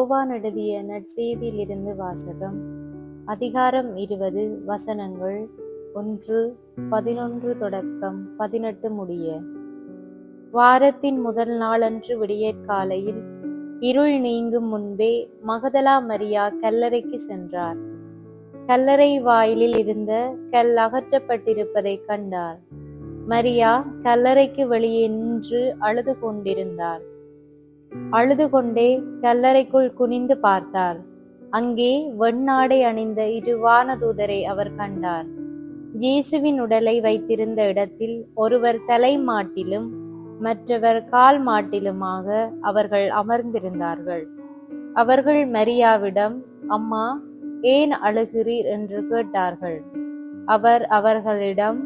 யோவான் எழுதிய நற்செய்தியிலிருந்து வாசகம். அதிகாரம் 20, வசனங்கள் 1, 11 தொடக்கம் 18 முடிய. வாரத்தின் முதல் நாளன்று விடியற்காலையில் இருள் நீங்கும் முன்பே மகதலா மரியா கல்லறைக்கு சென்றார். கல்லறை வாயிலில் இருந்த கல் அகற்றப்பட்டிருப்பதைக் கண்டார். மரியா கல்லறைக்கு வெளியே நின்று அழுது கொண்டிருந்தார். அழுது கொண்டே கல்லறைக்குள் குனிந்து பார்த்தார். அங்கே வெண்ணாடை அணிந்த 2 வானதூதரை அவர் கண்டார். இயேசுவின் உடலை வைத்திருந்த இடத்தில் ஒருவர் தலை மாட்டிலும் மற்றவர் கால் மாட்டிலுமாக அவர்கள் அமர்ந்திருந்தார்கள். அவர்கள் மரியாவிடம், அம்மா, ஏன் அழுகிறீர் என்று கேட்டார்கள். அவர் அவர்களிடம்,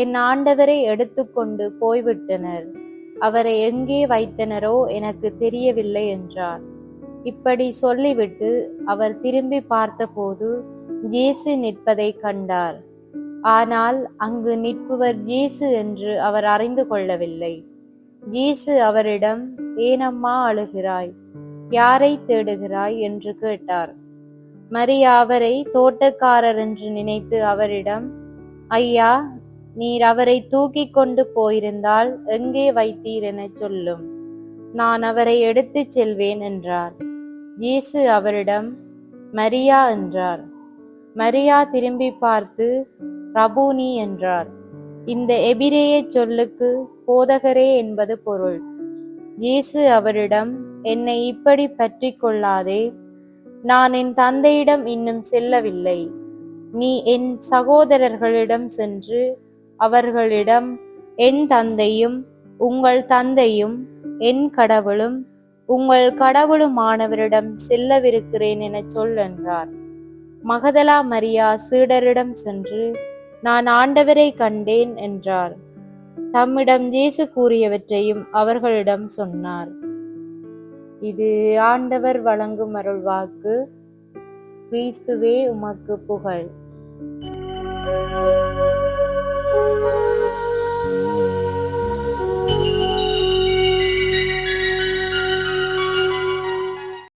என் ஆண்டவரை எடுத்துக்கொண்டு போய்விட்டனர். அவரை எங்கே வைத்தனரோ எனக்கு தெரியவில்லை என்றார். இப்படி சொல்லிவிட்டு அவர் திரும்பி பார்த்தபோது இயேசு நிற்பதை கண்டார். ஆனால் அங்கு நிற்பவர் இயேசு என்று அவர் அறிந்து கொள்ளவில்லை. இயேசு அவரிடம், ஏனம்மா அழுகிறாய்? யாரை தேடுகிறாய் என்று கேட்டார். மரியா அவரை தோட்டக்காரர் என்று நினைத்து அவரிடம், ஐயா, நீர் அவரை தூக்கி கொண்டு போயிருந்தால் எங்கே வைத்தீர் என சொல்லும், நான் அவரை எடுத்துச் செல்வேன் என்றார். இயேசு அவரிடம், மரியா என்றார். மரியா திரும்பி பார்த்து ரபூனி என்றார். இந்த எபிரேய சொல்லுக்கு போதகரே என்பது பொருள். இயேசு அவரிடம், என்னை இப்படி பற்றி கொள்ளாதே, நான் என் தந்தையிடம் இன்னும் செல்லவில்லை. நீ என் சகோதரர்களிடம் சென்று அவர்களிடம், என் தந்தையும் உங்கள் தந்தையும் என் கடவுளும் உங்கள் கடவுளுமானவரிடம் செல்லவிருக்கிறேன் என சொல் என்றார். மகதலா மரியா சீடரிடம் சென்று, நான் ஆண்டவரை கண்டேன் என்றார். தம்மிடம் இயேசு கூறியவற்றையும் அவர்களிடம் சொன்னார். இது ஆண்டவர் வழங்கும் அருள்வாக்கு. கிறிஸ்துவே உமக்கு புகழ்.